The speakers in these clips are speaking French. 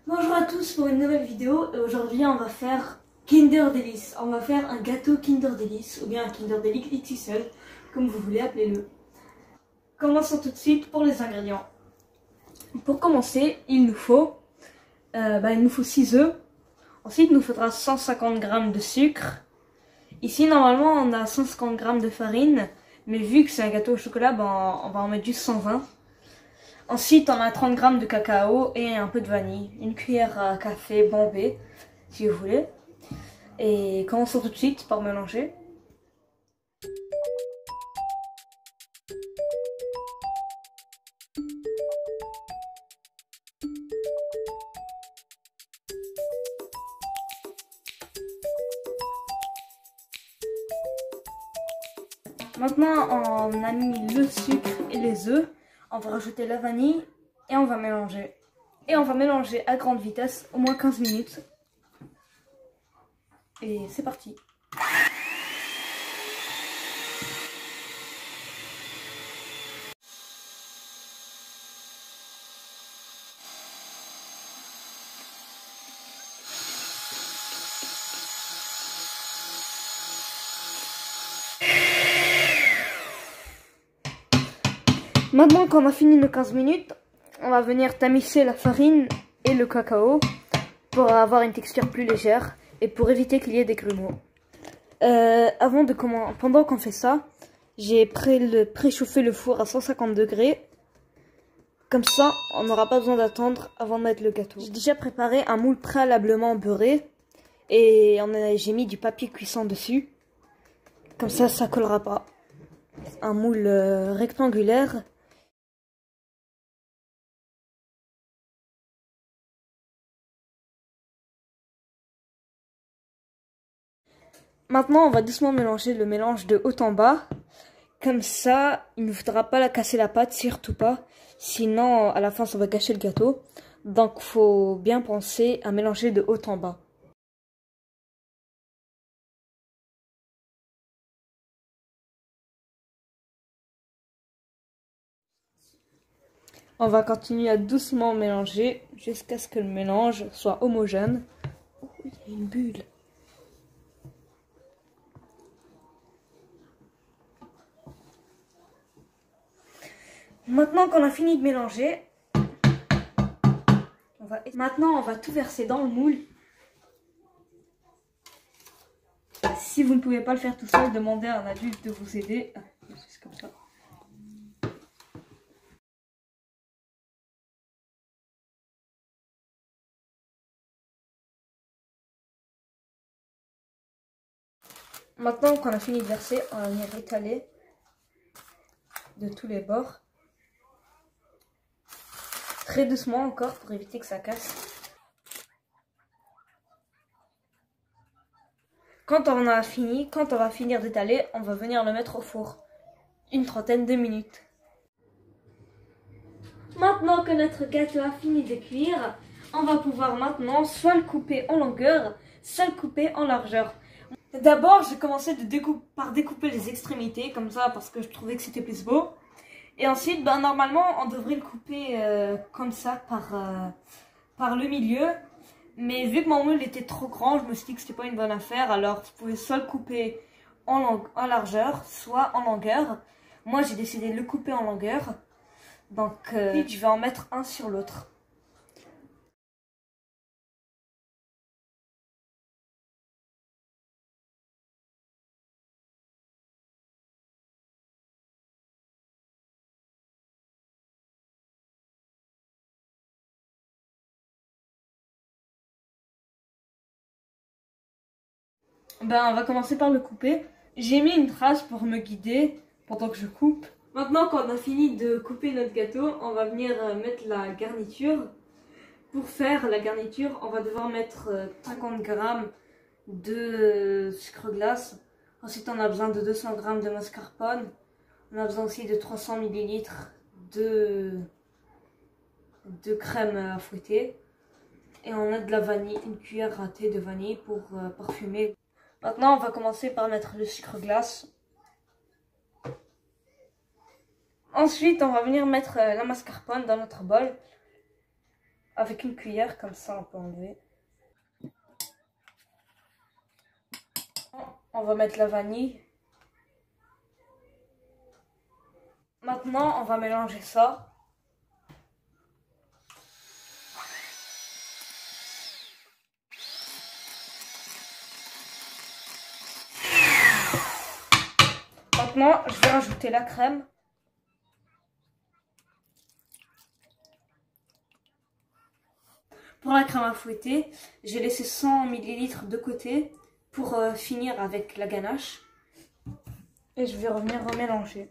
Bonjour à tous pour une nouvelle vidéo et aujourd'hui on va faire Kinder Delice. On va faire un gâteau Kinder Delice ou bien un Kinder Delice XXL comme vous voulez appeler-le. Commençons tout de suite pour les ingrédients. Pour commencer il nous faut 6 œufs. Ensuite il nous faudra 150 g de sucre. Ici normalement on a 150 g de farine, mais vu que c'est un gâteau au chocolat, on va en mettre juste 120. Ensuite, on a 30 g de cacao et un peu de vanille. Une cuillère à café bombée, si vous voulez. Et commençons tout de suite par mélanger. Maintenant, on a mis le sucre et les œufs. On va rajouter la vanille et on va mélanger. Et on va mélanger à grande vitesse, au moins 15 minutes. Et c'est parti. Maintenant qu'on a fini nos 15 minutes, on va venir tamiser la farine et le cacao pour avoir une texture plus légère et pour éviter qu'il y ait des grumeaux. Pendant qu'on fait ça, j'ai préchauffé le four à 150 degrés. Comme ça, on n'aura pas besoin d'attendre avant de mettre le gâteau. J'ai déjà préparé un moule préalablement beurré et j'ai mis du papier cuisson dessus. Comme ça, ça collera pas. Un moule rectangulaire. Maintenant, on va doucement mélanger le mélange de haut en bas. Comme ça, il ne faudra pas casser la pâte, surtout pas. Sinon, à la fin, ça va gâcher le gâteau. Donc, il faut bien penser à mélanger de haut en bas. On va continuer à doucement mélanger jusqu'à ce que le mélange soit homogène. Oh, il y a une bulle. Maintenant qu'on a fini de mélanger, maintenant on va tout verser dans le moule. Si vous ne pouvez pas le faire tout seul, demandez à un adulte de vous aider. C'est comme ça. Maintenant qu'on a fini de verser, on va venir étaler de tous les bords. Très doucement encore pour éviter que ça casse. Quand on va finir d'étaler, on va venir le mettre au four. Une trentaine de minutes. Maintenant que notre gâteau a fini de cuire, on va pouvoir maintenant soit le couper en longueur, soit le couper en largeur. D'abord, j'ai commencé par découper les extrémités, comme ça, parce que je trouvais que c'était plus beau. Et ensuite, normalement, on devrait le couper comme ça, par le milieu. Mais vu que mon moule était trop grand, je me suis dit que c'était pas une bonne affaire. Alors, vous pouvez soit le couper en largeur, soit en longueur. Moi, j'ai décidé de le couper en longueur. Donc, je vais en mettre un sur l'autre. On va commencer par le couper. J'ai mis une trace pour me guider pendant que je coupe. Maintenant qu'on a fini de couper notre gâteau, on va venir mettre la garniture. Pour faire la garniture, on va devoir mettre 50 g de sucre glace. Ensuite, on a besoin de 200 g de mascarpone. On a besoin aussi de 300 ml de crème à fouetter. Et on a de la vanille, une cuillère à thé de vanille pour parfumer. Maintenant, on va commencer par mettre le sucre glace. Ensuite, on va venir mettre la mascarpone dans notre bol. avec une cuillère, comme ça on peut enlever. On va mettre la vanille. Maintenant, on va mélanger ça. Maintenant, je vais rajouter la crème. Pour la crème à fouetter, j'ai laissé 100 ml de côté pour finir avec la ganache. Et je vais revenir remélanger.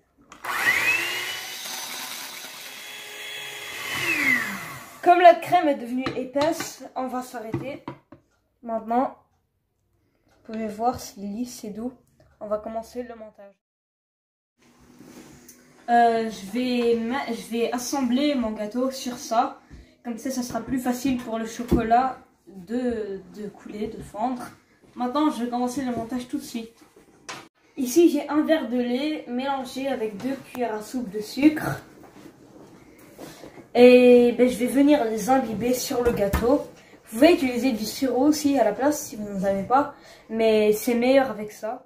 Comme la crème est devenue épaisse, on va s'arrêter. Maintenant, vous pouvez voir s'il est lisse et doux. On va commencer le montage. Je vais assembler mon gâteau sur ça. Comme ça sera plus facile pour le chocolat de couler, de fondre. Maintenant, je vais commencer le montage tout de suite. Ici, j'ai un verre de lait mélangé avec 2 cuillères à soupe de sucre. Et je vais venir les imbiber sur le gâteau. Vous pouvez utiliser du sirop aussi à la place si vous n'en avez pas. Mais c'est meilleur avec ça.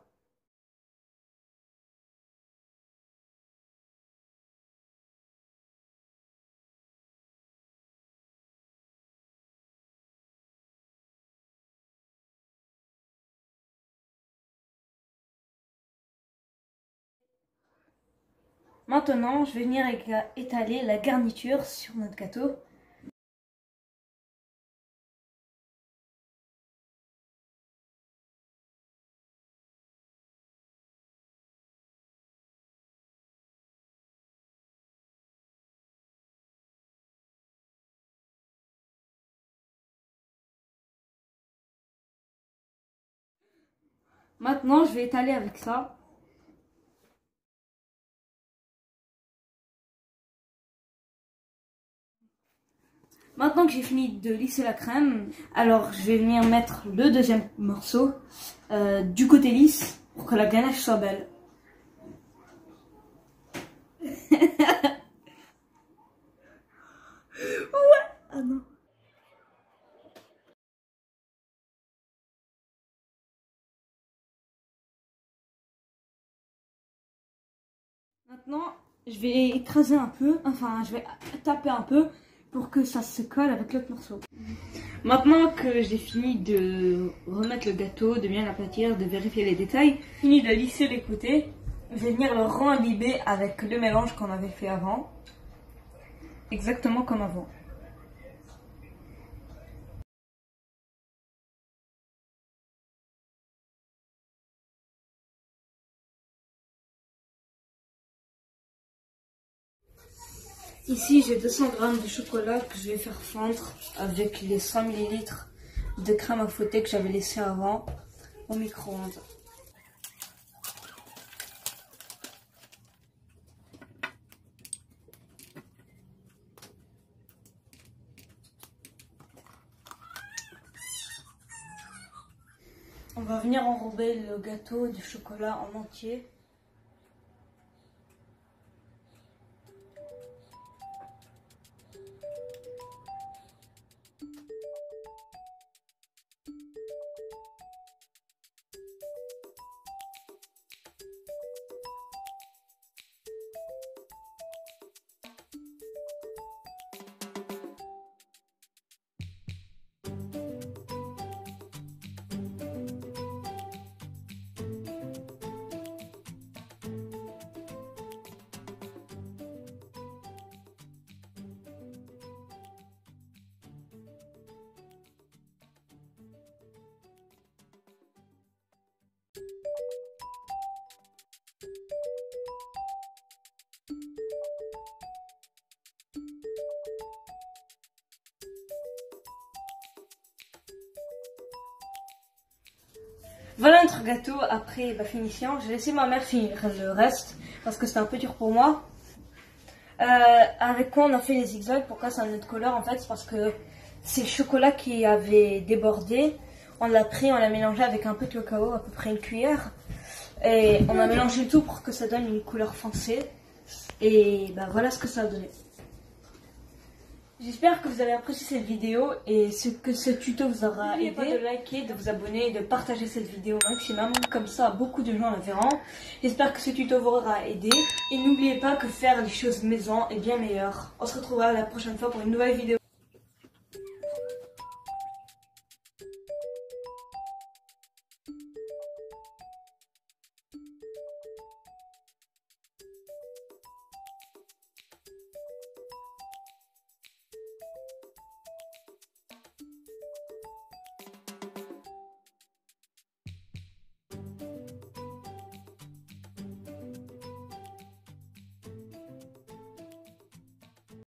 Maintenant, je vais venir étaler la garniture sur notre gâteau. Maintenant, je vais étaler avec ça. Maintenant que j'ai fini de lisser la crème, alors je vais venir mettre le deuxième morceau du côté lisse pour que la ganache soit belle. Ouais, ah non. Maintenant, je vais écraser un peu, enfin je vais taper un peu pour que ça se colle avec l'autre morceau. Maintenant que j'ai fini de remettre le gâteau, de bien l'aplatir, de vérifier les détails, fini de lisser les côtés, je vais venir le re-imbiber avec le mélange qu'on avait fait avant. Exactement comme avant. Ici, j'ai 200 g de chocolat que je vais faire fondre avec les 100 ml de crème à fouetter que j'avais laissé avant au micro-ondes. On va venir enrober le gâteau du chocolat en entier. Voilà notre gâteau après la finition. J'ai laissé ma mère finir le reste parce que c'était un peu dur pour moi. Avec quoi on a fait les zigzags? Pourquoi c'est un autre couleur en fait? C'est parce que c'est le chocolat qui avait débordé. On l'a pris, on l'a mélangé avec un peu de cacao, à peu près une cuillère. Et on a mélangé le tout pour que ça donne une couleur foncée. Et ben voilà ce que ça a donné. J'espère que vous avez apprécié cette vidéo et que ce tuto vous aura aidé. N'oubliez pas de liker, de vous abonner et de partager cette vidéo au maximum, comme ça beaucoup de gens la verront. J'espère que ce tuto vous aura aidé et n'oubliez pas que faire les choses maison est bien meilleur. On se retrouvera la prochaine fois pour une nouvelle vidéo.